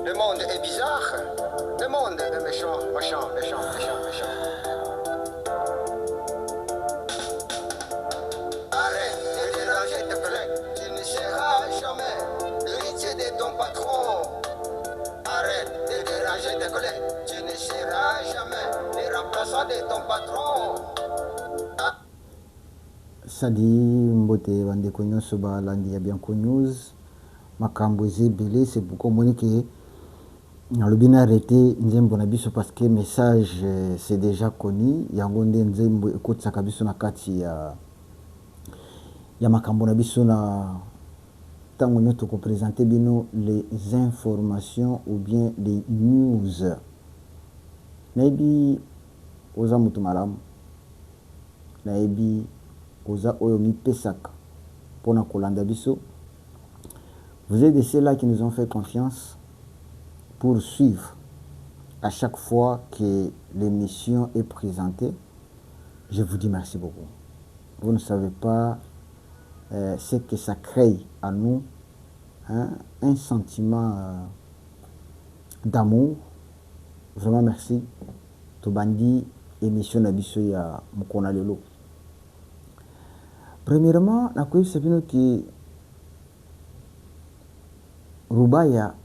Le monde est bizarre. Le monde est méchant, méchant, méchant, méchant, méchant. Arrête de déranger tes collègues. Tu ne seras jamais l'héritier de ton patron. Arrête de déranger tes collègues. Tu ne seras jamais le remplaçant de ton patron. Sadi mbote bandeko nyonso balandi ya Bianco News makambo ezebele c'est pourquoi moni ke nalobi na arrêté nzembo na biso parce que message c'est déjà connu yango nde nzembo ekotisaka biso na kati ya makambo na biso na ntango nyonso tokopresente bino les informations ou bien les news nayebi oza moto malamu nayebi oza oyo mipesaka pona kolanda biso. Vous êtes de ceux-là qui nous ont fait confiance pour suivre à chaque fois que l'émission est présentée. Je vous dis merci beaucoup. Vous ne savez pas ce que ça crée à nous, hein, un sentiment d'amour. Vraiment merci. Tobandi émission nabiso ya mukona lelo. Premièrement, la koyebi sabino ki Rubaya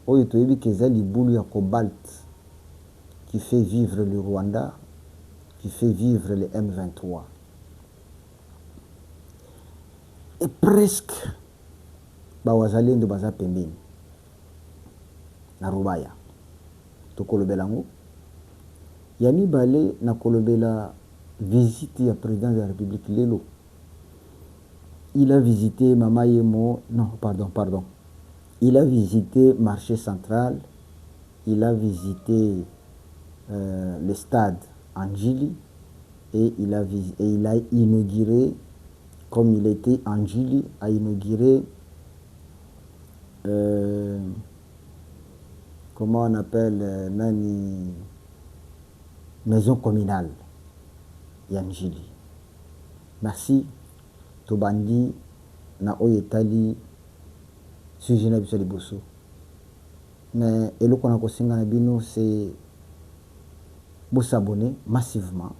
oyo toyebi keza libulu ya cobalt qui fait vivre le Rwanda, qui fait vivre le M23. Et presque bawazalendo baza pembeni na Rubaya tokolobela ngo ya mibale na kolobela visite ya président de la République lelo. Il a visité Mama Yemo, non, pardon. Il a visité Marché Central, il a visité le stade Anjili et il a inauguré, comme il était Anjili, a inauguré, comment on appelle, nani, maison communale, Anjili. Merci. Tobandi na oyetali sujet na biso liboso mais eloko na kosinga na bino c'est vous s'abonner massivement.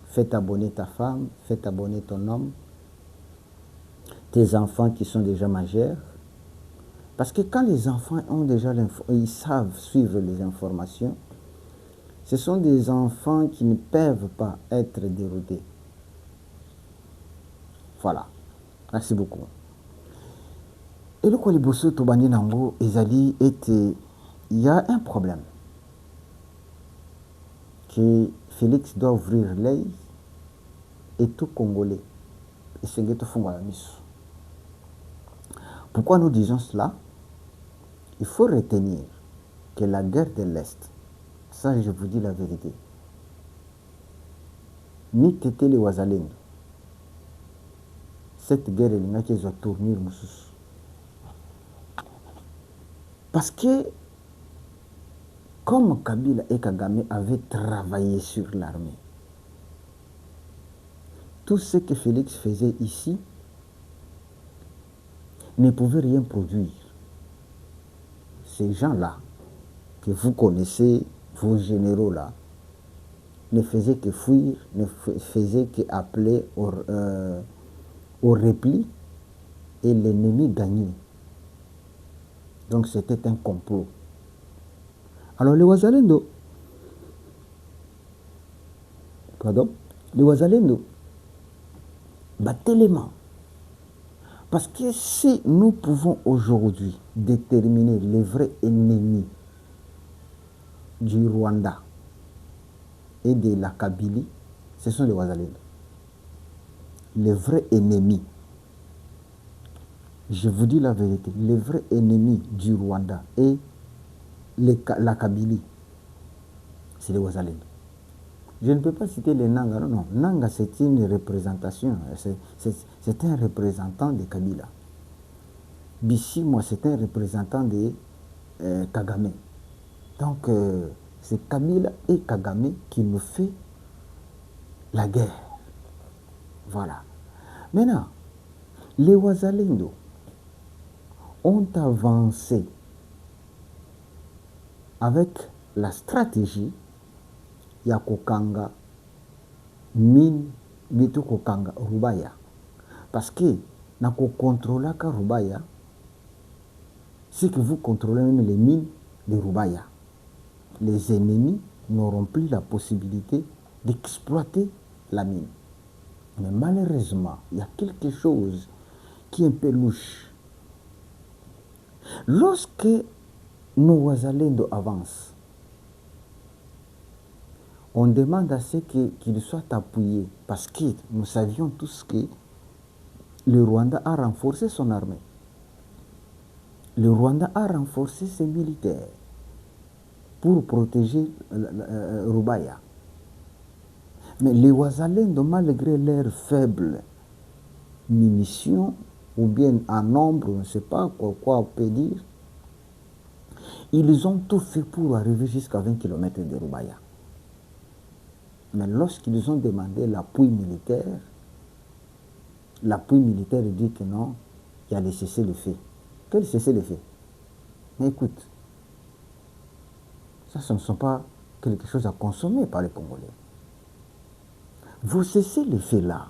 Faites abonner ta femme, faites abonner ton homme, tes enfants qui sont déjà majeurs, parce que quand les enfants ont déjà ils savent suivre les informations, ce sont des enfants qui ne peuvent pas être déroutés. Voilà, merci beaucoup. Et le quoi les bosseux tobani nango ezali était il y a un problème que Félix doit ouvrir l'œil et tout Congolais et c'est que tout fond la mission. Pourquoi nous disons cela? Il faut retenir que la guerre de l'Est, ça je vous dis la vérité, ni tété les Wazalendo. Cette guerre elle n'a qu'à tourner parce que comme Kabila et Kagame avaient travaillé sur l'armée, tout ce que Félix faisait ici ne pouvait rien produire. Ces gens-là que vous connaissez, vos généraux là, ne faisaient que fuir, ne faisaient qu'appeler au repli et l'ennemi gagnait. Donc c'était un complot. Alors les Wazalendo, tellement. Parce que si nous pouvons aujourd'hui déterminer les vrais ennemis du Rwanda et de la Kabylie, ce sont les Wazalendo. Les vrais ennemis. Je vous dis la vérité, les vrais ennemis du Rwanda et la Kabylie, c'est les Wazalendo. Je ne peux pas citer les Nanga, non. Nanga, c'est une représentation, c'est un représentant de Kabila. Bichi, moi, c'est un représentant de Kagame. Donc, c'est Kabila et Kagame qui nous fait la guerre. Voilà. Maintenant, les Wazalendo ont avancé avec la stratégie ya kokanga mine bitu kokanga rubaya. Parce que na kokontrolaka rubaya, c'est que vous contrôlez même les mines de rubaya. Les ennemis n'auront plus la possibilité d'exploiter la mine. Mais malheureusement, il y a quelque chose qui est un peu louche. Lorsque nos Wazalendo avancent, on demande à ce qu'ils soient appuyés parce que nous savions tous que le Rwanda a renforcé son armée. Le Rwanda a renforcé ses militaires pour protéger Rubaya. Mais les Wazalendo, malgré leurs faibles munitions, ou bien en nombre, on ne sait pas quoi on peut dire, ils ont tout fait pour arriver jusqu'à 20 km de Rubaya. Mais lorsqu'ils ont demandé l'appui militaire dit que non, il y a les cessez-le-feu. Quel cessez-le-feu? Mais écoute, ça, ce ne sont pas quelque chose à consommer par les Congolais. Vous cessez-le-feu là,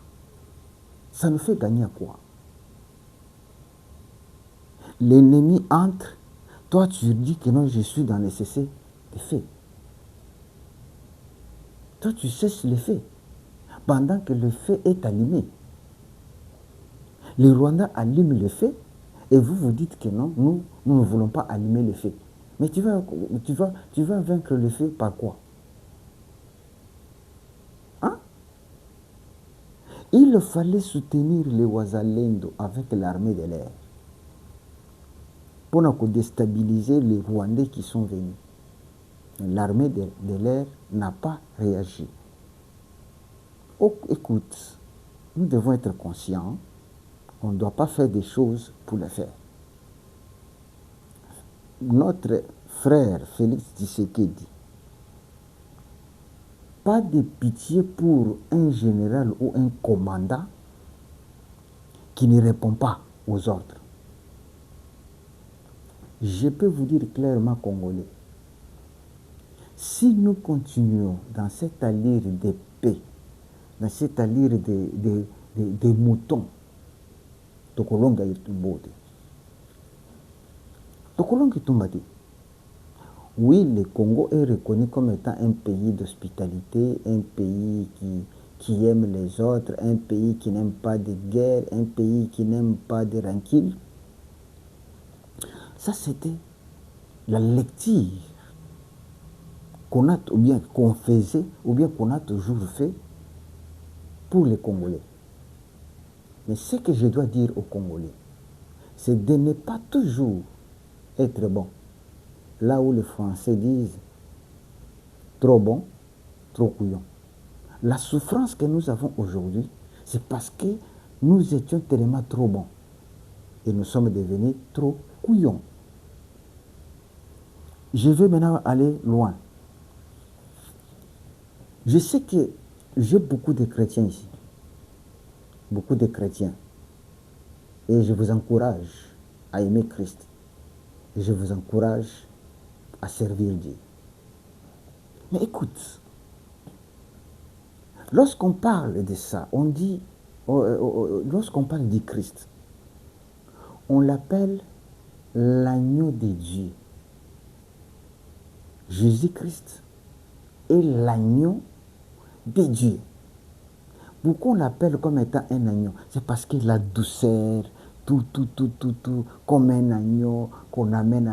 ça nous fait gagner à quoi? L'ennemi entre, toi tu dis que non, je suis dans le cessez-le-feu. Toi tu cesses le feu pendant que le feu est allumé. Le Rwanda allume le feu et vous vous dites que non, nous ne voulons pas allumer le feu. Mais tu vas vaincre le feu par quoi? Hein? Il fallait soutenir les Wazalendo avec l'armée de l'air pour déstabiliser les Rwandais qui sont venus. L'armée de l'air n'a pas réagi. Oh, écoute, nous devons être conscients, on ne doit pas faire des choses pour les faire. Notre frère Félix Tshisekedi, pas de pitié pour un général ou un commandant qui ne répond pas aux ordres. Je peux vous dire clairement, Congolais, si nous continuons dans cette allure de paix, dans cette allure de moutons, Tokolonga Itumbode. Tokolonga Itumbade. Oui, le Congo est reconnu comme étant un pays d'hospitalité, un pays qui aime les autres, un pays qui n'aime pas de guerre, un pays qui n'aime pas de rancune. Ça, c'était la lecture qu'on a, ou bien qu'on faisait, ou bien qu'on a toujours fait pour les Congolais. Mais ce que je dois dire aux Congolais, c'est de ne pas toujours être bon. Là où les Français disent trop bon, trop couillon. La souffrance que nous avons aujourd'hui, c'est parce que nous étions tellement trop bons. Et nous sommes devenus trop couillons. Je vais maintenant aller loin. Je sais que j'ai beaucoup de chrétiens ici. Beaucoup de chrétiens. Et je vous encourage à aimer Christ. Et je vous encourage à servir Dieu. Mais écoute, lorsqu'on parle de ça, on dit, lorsqu'on parle du Christ, on l'appelle l'agneau de Dieu. Jésus-Christ est l'agneau de Dieu. Pourquoi on l'appelle comme étant un agneau? C'est parce que la douceur, tout, comme un agneau qu'on amène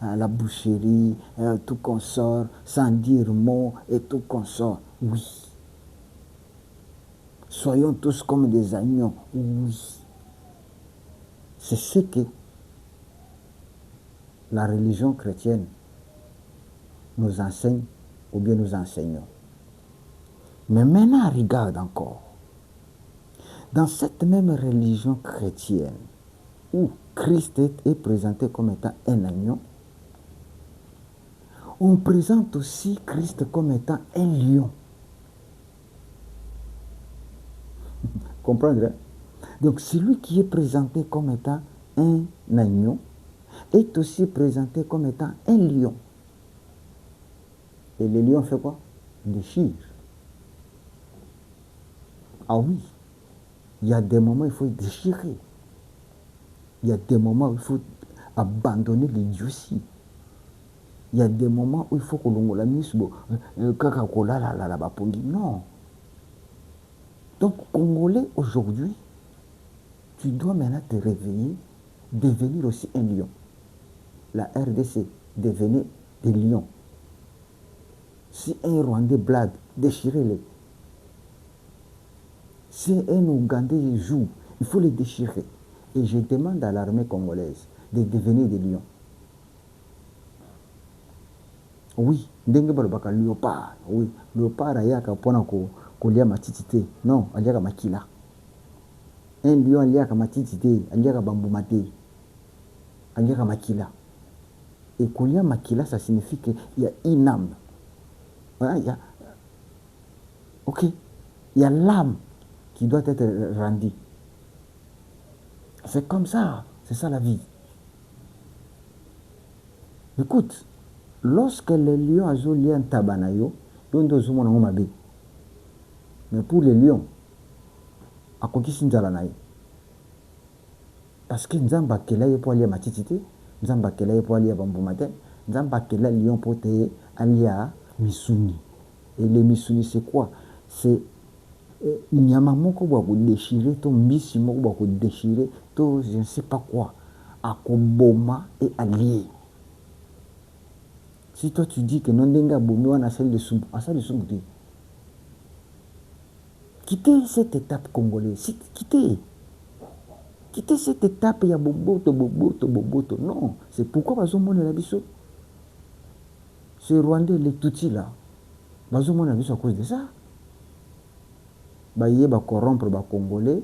à la boucherie, tout qu'on sort, sans dire mot et tout qu'on sort. Oui. Soyons tous comme des agneaux. Oui. C'est ce que la religion chrétienne nous enseigne ou bien nous enseignons. Mais maintenant, regarde encore. Dans cette même religion chrétienne, où Christ est présenté comme étant un agneau, on présente aussi Christ comme étant un lion. Comprendre? Donc celui qui est présenté comme étant un agneau est aussi présenté comme étant un lion. Et les lions font quoi? Déchirent. Ah oui, il y a des moments où il faut déchirer. Il y a des moments où il faut abandonner l'idiotie. Il y a des moments où il faut que l'on la mise non. Donc, Congolais, aujourd'hui, tu dois maintenant te réveiller, devenir aussi un lion. La RDC, devenir des lions. Si un Rwandais blague, déchirez-les. Si un Ougandais joue, il faut les déchirer. Et je demande à l'armée congolaise de devenir des lions. Oui, ndenge balobaka léopard. Oui, léopard ayaka pona kolia matiti te. Non, aliaka makila. Un lion aliaka matiti te, aliaka bambuma te. Aliaka makila. Et kolia makila, ça signifie qu'il y a une âme. Voilà, il y a... Ok, il y a l'âme qui doit être rendue. C'est comme ça, c'est ça la vie. Écoute, lorsque les lions ont lié un tabanayo, mais pour les lions, à quoi qu'ils parce que Nzamba kela ye pour aller à matitité, Nzamba kela ye pour aller à bamboumaten, Nzamba kela lion pour te aller à misuni. Et les misuni c'est quoi? C'est nyama moko ba ko déchirer, to mbisi moko ba ko déchirer, to je ne sais pas quoi, à koboma et allier. Si toi tu dis que non denga bomi wana celle de Sumbu, à ça de Sumbu. Quittez cette étape congolaise, quittez cette étape, il y a boboto. Non, c'est pourquoi bazomona la biso. Ce Rwandais, les Tutsis là, bazomona la biso à cause de ça. Baye ba corrompre ba Congolais,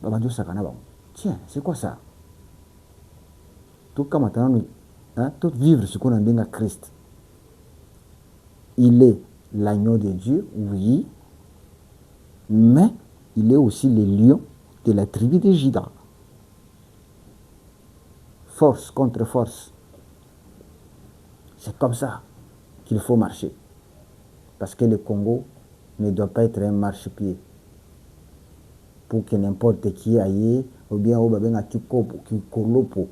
babanjo sakana ba. Tiens, c'est quoi ça? Tout comme maintenant, hein, tout vivre ce qu'on a dit à Christ. Il est l'agneau de Dieu, oui, mais il est aussi le lion de la tribu de Juda. Force contre force. C'est comme ça qu'il faut marcher. Parce que le Congo ne doit pas être un marchepied. Pour que n'importe qui aille, ou bien au babenga kikolopo.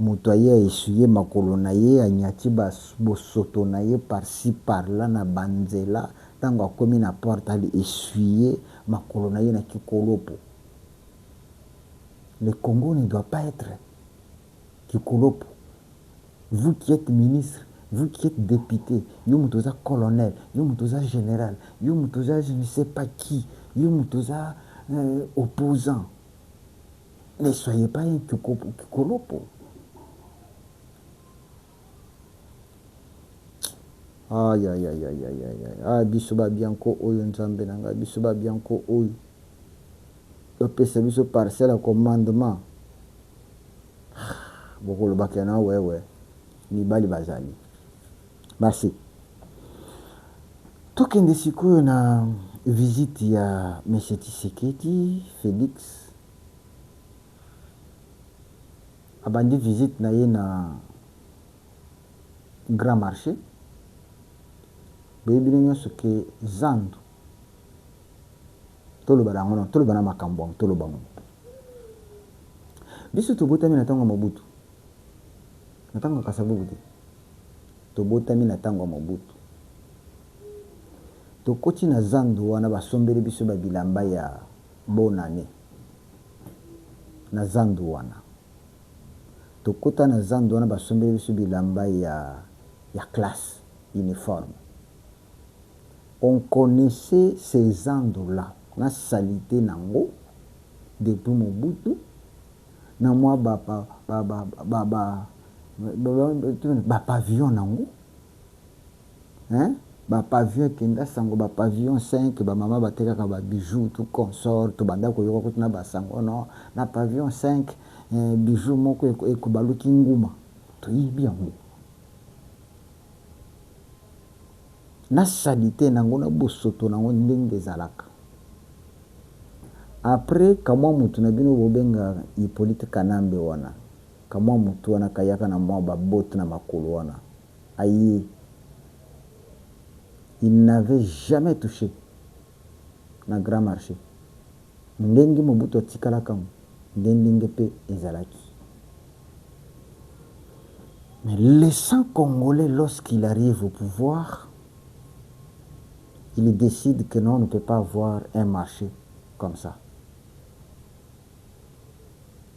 Mutoye a essuyé ma colonaye, a nyati bosotonaye par-ci par-là, na banzela, tango a commis na porte, a essuyé ma colonaye na kikolopo. Le Congo ne doit pas être kikolopo. Vous qui êtes ministre, vous qui êtes député, vous mutoza colonel, vous mutoza général, vous mutoza je ne sais pas qui, vous mutoza opposant. Ne soyez pas un kikolopo. Aïe, aïe, aïe, aïe, aïe, aïe. Ah, bisoba bianco oyo nzambe nanga, bisoba bianco oyo. Opesa biso parcelle à commandement. Beaucoup le bakena, ouais. Ni bali bazali. Merci. Tokende sikoyo na visite ya M. Tshisekedi, Félix. Abandi visite na ye na Grand Marché. Boyebi nyonso ke Zandu toloba nango non toloba na makambo toloba ngo biso tobotami na ntango Mobutu na ntango Kasavubu te tobotami na ntango Mobutu tokoti na Zandu wana basombeli biso babilamba ya bonane na Zandu wana tokota na Zandu wana basombeli biso bilamba ya classe uniforme. On connaissait ces endroits-là, la salité nango, depuis Mobutu, na moi pavillon nango, hein, pavillon kenda sango, pavillon 5, maman bateka ka bijoux tout consort, to banda ko yoko na basango non, na pavillon 5, bijoux moko ekobaluki nguma, to yibi yango. Na salité nango na bosoto nango ndenge ezalaka. Après kamwa mutu na bino bobenga Hippolyte Kanambe wana kamwa mutu wana kayaka na mwa babote na makolo wana Aïe. Il n'avait jamais touché na grand marché. Ndenge Mobutu atikala kango, ndenge pe ezalaki. Mais les 100 Congolais, lorsqu'il arrive au pouvoir, il décide que non, on ne peut pas avoir un marché comme ça.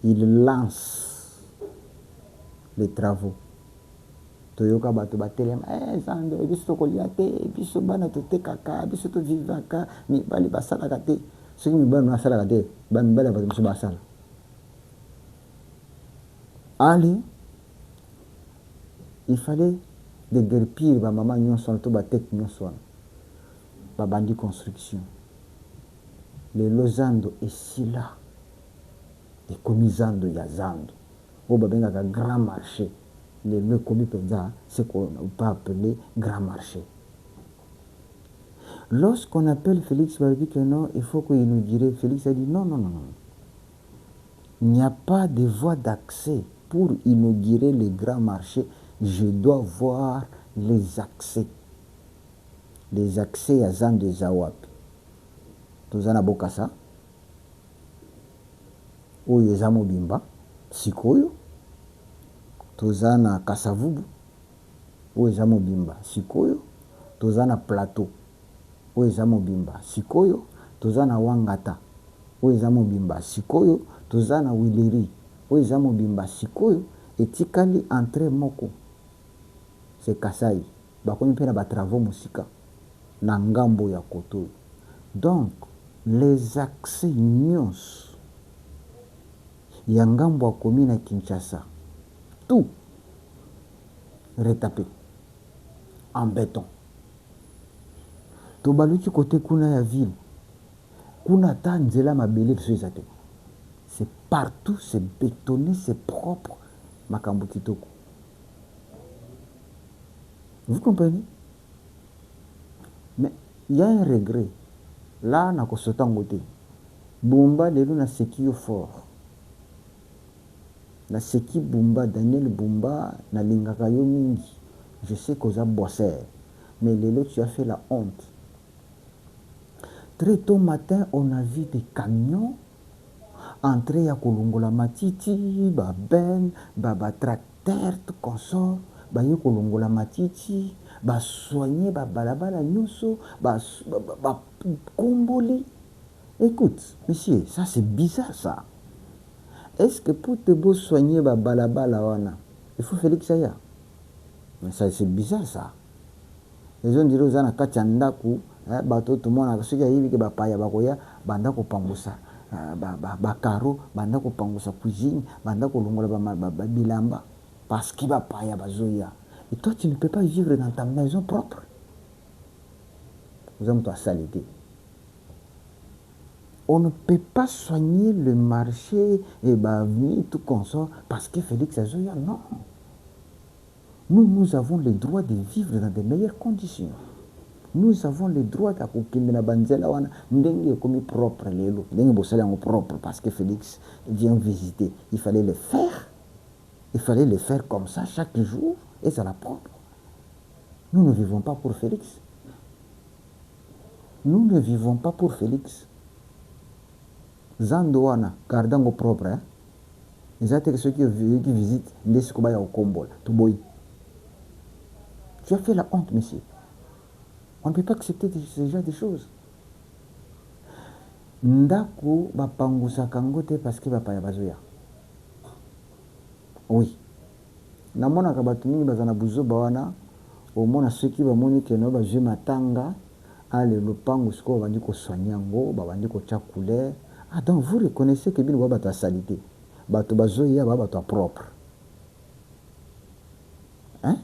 Il lance les travaux. Toyoka bato batelema zando biso kolia te biso bana tote kaka biso to vivaka mi bali basala kate soki mi bana basala kate bana bali bato biso basala. Allez, il fallait déguerpir ba maman nyonso to ba tête nyonso ba bandi construction. Les lozando ici là et commisando ya zando o ba benga grand marché. Le commis penza, c'est qu'on peut appeler grand marché. Lorsqu'on appelle Félix Barbi que non, il faut qu'il nous dise, Félix a dit non. Il n'y a pas de voie d'accès pour inaugurer les grands marchés. Je dois voir les accès. Les accès à Zande Zawap. Tozana Bokassa. Oyo Zamo Bimba. Sikoyo. Tozana Kasavubu, oyo Mobimba, Sikoyo, tozana Plateau, oyo Mobimba, Sikoyo, tozana Wangata, oyo Mobimba, Sikoyo, tozana Wileri, oyo Mobimba, Sikoyo, etikali entrée moko. C'est Kasai, bakomi pe na ba travaux musika na ngambo ya Koto. Donc les accès nyons ya ngambo ya commune à Kinshasa. Tout retapé en béton. Tobaluki côté kuna ya ville. Kuna ta nzela mabele biso. C'est partout, c'est bétonné, c'est propre. Makambo kitoko. Vous comprenez? Mais il y a un regret. Là, na kosota ngote. Bumba lelo na seki yo fort. La Seki Bumba, Daniel Bumba, na lingaka yo mingi. Je sais que ça bosseur, mais Lélo, tu as fait la honte. Très tôt matin, on a vu des camions entrer à Kolongola Matiti, ba ben, ba tracteur, tout consort, ba yo Kolongola Matiti, ba soigner, ba balabala nyuso, ba komboli. Écoute, monsieur, ça c'est bizarre ça. Est-ce que pour te beau soigner ba balabala wana, il faut Félix Aya? Mais ça c'est bizarre ça. Les gens diront zana kachandaku, bato tout le monde a ceux qui arrivent que ba paya ba koya, banda ko pangusa, ba karo, banda ko pangusa cuisine, banda ko longola ba bilamba parce qu'il va paya ba zoya. Et toi tu ne peux pas vivre dans ta maison propre. Vous avez toi salité. On ne peut pas soigner le marché et venir tout consort parce que Félix Azoya, non. Nous avons le droit de vivre dans de meilleures conditions. Nous avons le droit d'akokende na banzela wana ndenge comme propre lelo, ndenge bosala ngo propre parce que Félix vient visiter. Il fallait le faire. Il fallait le faire comme ça chaque jour et ça la propre. Nous ne vivons pas pour Félix. Nous ne vivons pas pour Félix. Zandoana, gardango propre, hein? Ils ont ceux qui visitent les Skobaya au Kombol, Touboy. Tu as fait la honte, monsieur. On ne peut pas accepter ce genre de choses. Ndako bapangusa kangote parce que bapaya bazoya. Oui. Namona kabatu mingi bazana buzo bawana, au mona ceux qui bamoni que no bazwe matanga, ale lopangu sko bandi ko soigner bandi ko tia couleur. Ah, donc vous reconnaissez que bien bato a salité. Bato bazoya bato propre. Hein?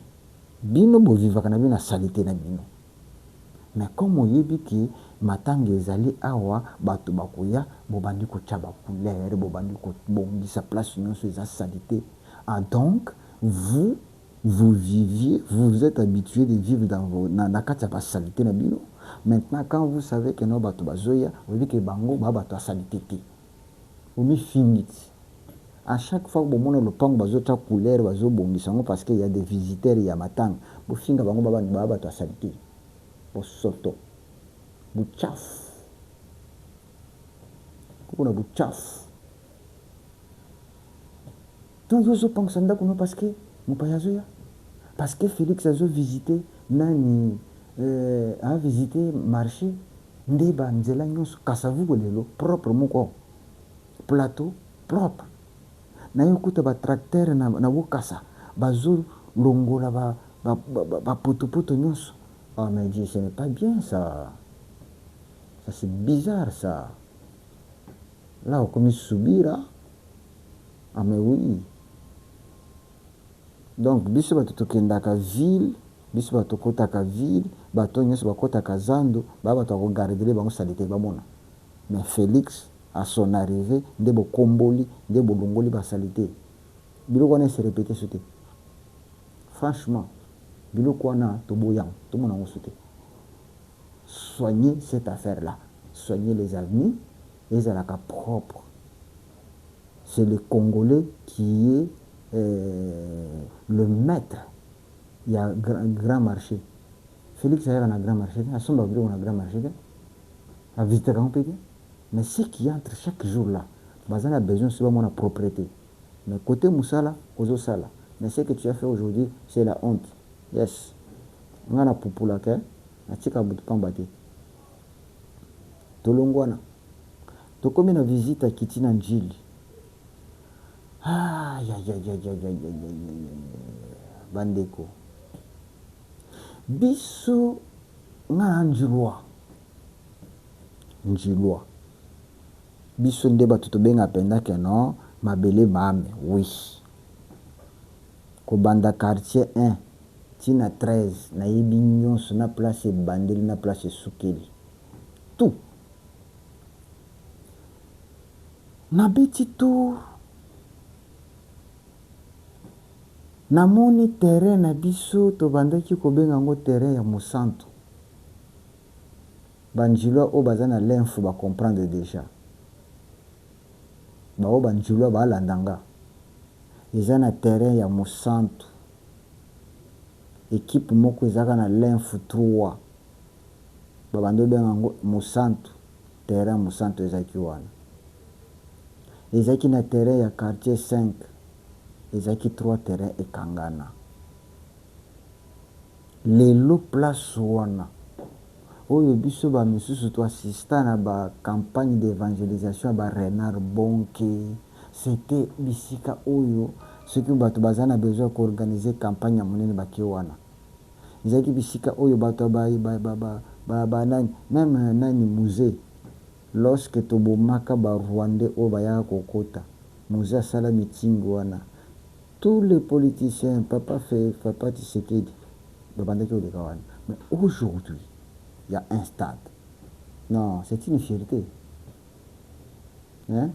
Bino bo vivaka na bino salité na bino. Mais comme oyebi ki matanga ezali awa bato bakoya bo bandi ko tia ba couleur, bo bandi ko bongisa place nyonso eza salité. Ah donc vous viviez, vous êtes habitué de vivre dans vos na kati ya salité na bino. Maintenant, quand vous savez que nos bateaux bazoya, vous dites que bango ba bateau salité. Vous mi finit. À chaque fois que vous avez le pang, vous avez couleur, vous avez parce qu'il y a des visiteurs, il y a matang. Vous finissez par vous avez salité. Vous soto. Vous chaf. Vous avez chaf. Donc, vous avez pensé parce que vous avez parce que Félix a visité, a visité marché, ndeba nzela nyonso kasavu bolelo propre moko plateau propre. Na yokuta ba tracteur na bokasa bazo longola ba poto nyonso. Ah mais dit ce n'est pas bien ça. Ça c'est bizarre ça. Là on commence à subir là. Ah mais oui. Donc biso bato tokendaka ville, biso bato kotaka ville, bato nyonso bakotaka zando, bato bakogardele bango salite bamona. Mais Félix à son arrivée nde bokomboli nde bolongoli basalite. Biloko wana se répéter sauter. Franchement, biloko wana toboyang, tout le monde a sauté. Soignez cette affaire-là. Soignez les amis, les alaka propres. C'est le Congolais qui est le maître. Il y a un grand marché. Félix a un grand marché. Il y a un grand marché. Il a visité un pays. Mais ce qui entre chaque jour là, on a besoin de la propriété. Mais côté Moussala, aux Sala. Mais ce que tu as fait aujourd'hui, c'est la honte. Yes. On a la population. On a tika bout pambati. Tolongwana. To comme une visite à Kitina Njili. Ah, bandeko. Biso nga njilwa. Njilwa. Biso ndeba tutobenga penda ke non, mabele mame, oui. Ko banda quartier 1, tina 13, na yebi nyonso na place bandeli na place sukeli. Tout. Na beti tour. Namoni terrain na biso to bandaki kobenga ngo terrain ya Mosanto. Banjilwa o bazana l'info ba comprendre déjà. Ba o banjilwa ba landanga. Ezana terrain ya Mosanto. Équipe moko ezaka na l'info 3. Ba bando benga ngo Mosanto. Terrain Mosanto ezaki wana. Ezaki na terrain ya quartier 5. Ezaki 3 terrains et Kangana. Lelo place wana. Oyo biso ba misusu to assistant na ba campagne d'évangélisation ba Renard Bonke. C'était bisika oyo ce que bato bazana besoin qu'organiser campagne monene baki wana. Ezaki bisika oyo bato ba nani même nani musée. Lorsque tobomaka ba Rwandais o baya kokota. Musée sala meeting wana. Tous les politiciens, papa Tshisekedi, mais aujourd'hui, il y a un stade. Non, c'est une fierté. Hein?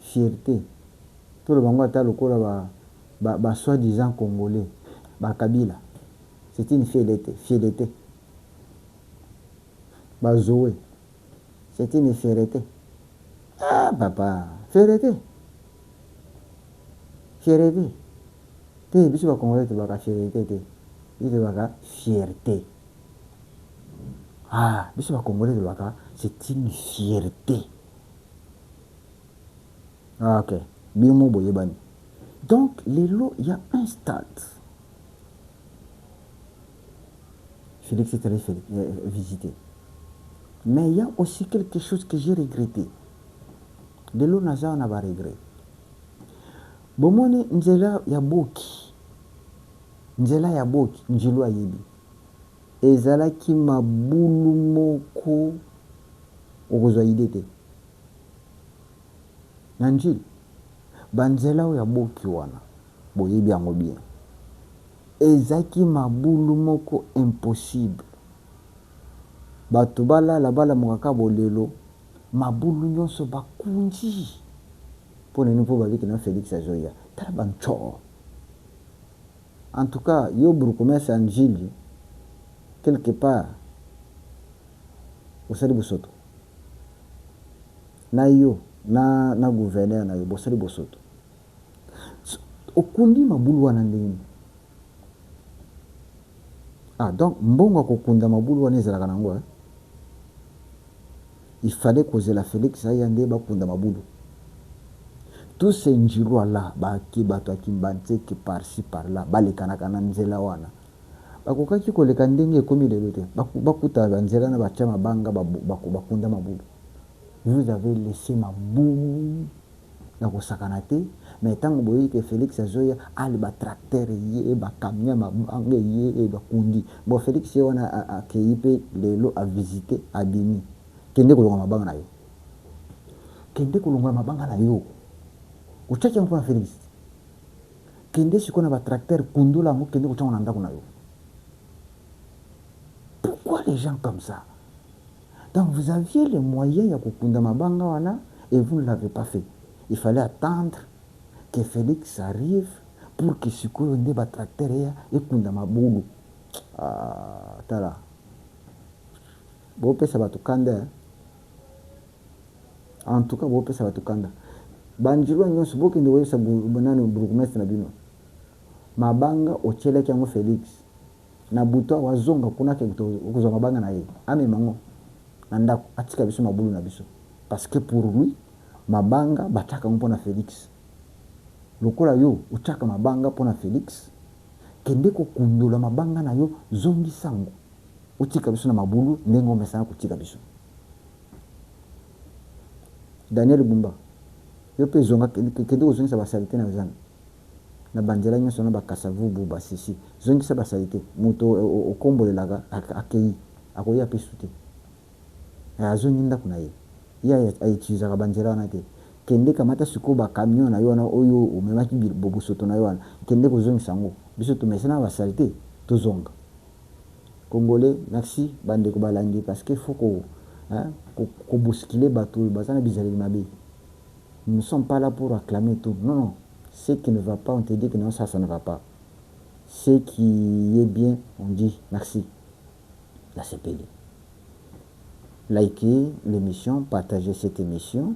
Fierté. Tout le monde a le soi-disant congolais, Kabila. C'est une fierté. Fierté. Zoé. C'est une fierté. Ah, papa, fierté. Fierté. Te biso ba congolais te baka fierté te. Te baka fierté. Ah, biso ba congolais te baka c'est une fierté. Ah, OK. Bimo boyebani. Donc lelo il y a un stade. Félix est allé visiter. Mais il y a aussi quelque chose que j'ai regretté. Lelo naza on a pas regret. Bomone nzela ya boki. Nzela ya boki njilwa yebi. Ezalaki mabulu moko okozwa idete. Na njili. Banzela ya boki wana. Boyebi yango bien. Ezaki mabulu moko impossible. Bato bala mokaka bolelo. Mabulu nyonso bakunji. Pour ne pas dire que Félix Azoya, en tout cas, yo commerce en Gilles, quelque part, au Sali Bosoto. Na yo, na gouverneur, na yo, Bossali Bosoto. okundi mabulu wana ndenge. Ah, donc mbongo kokunda mabulu wana ezalaka nango il fallait kozela Félix aya nde bakunda mabulu. Tous ces njilwa là baki bato akimbanzeke par-ci par-là balekanaka na nzela wana bakokaki koleka ndenge ekomi lelo te bakuta banzela na batia mabanga bakunda mabulu. Vous avez laissé mabulu na kosakana te, mais ntango boyi ke Félix azoya ali batracteur ye bakamia mabanga ye bakundi. Bon Félix ye wana akei mpe lelo avisite abimi kende kolonga mabanga na yo, kende kolonga mabanga na yo uchaki yango mpona Félix, kende sikoyo na batracteur kundula yango kende kochango na ndako na yo. Pourquoi les gens comme ça? Donc vous aviez les moyens ya kokunda mabanga wana et vous ne l'avez pas fait. Il fallait attendre que Félix arrive pour que sikoyo nde batracteur ya ekunda mabulu. Ah, tala bopesa bato kanda en tout cas bopesa bato kanda banjilwa nyonso bokende koyebisa bonani bourgmestre na bino mabanga otielaki yango Félix na buto wazonga kuna ke kozwa mabanga na ye amemango na ndako atika biso mabulu na biso parce que pour lui mabanga bataka mpona Félix lokola yo utaka mabanga mpona Félix kende kokundula mabanga na yo zongi sango utika biso na mabulu ndenge omesana kutika biso. Daniel Bumba yo pe zonga kende kozongisa basalite na zana na banzela nyonso na bakasavubu basisi zongisa basalite moto okombolelaka akei akoya pe sute azongi ndako na ye ya aitilisaka banzela wana te kende kamata sikoyo bakamion na yo wana oyo omemaki bobusoto na yo wana kende kozongisa yango biso tomesana basalite tozonga. Congolais, merci bande ko balandi parce que faut ko bousculer bateau bazana bizali mabe. Nous ne sommes pas là pour acclamer tout. Non, non. Ce qui ne va pas, on te dit que non, ça ne va pas. Ce qui est bien, on dit merci. La CPD. Likez l'émission, partagez cette émission.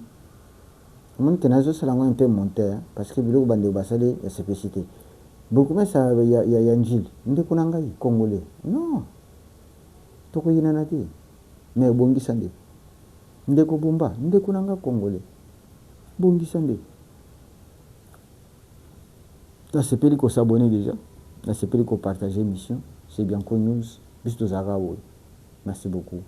Mon kenazo salango un peu monter parce que bilo bande basale la CPCT. Beaucoup mais ça y a Njil. Ndeko nangai congolais. Non. Toko yinana te. Mais bongi sande. Ndeko Bumba, ndeko nanga congolais. Bongi sande. La CPD ko s'abonner déjà. La CPD ko partager l'émission. C'est bien connu. Bis to Zaraoui. Merci beaucoup.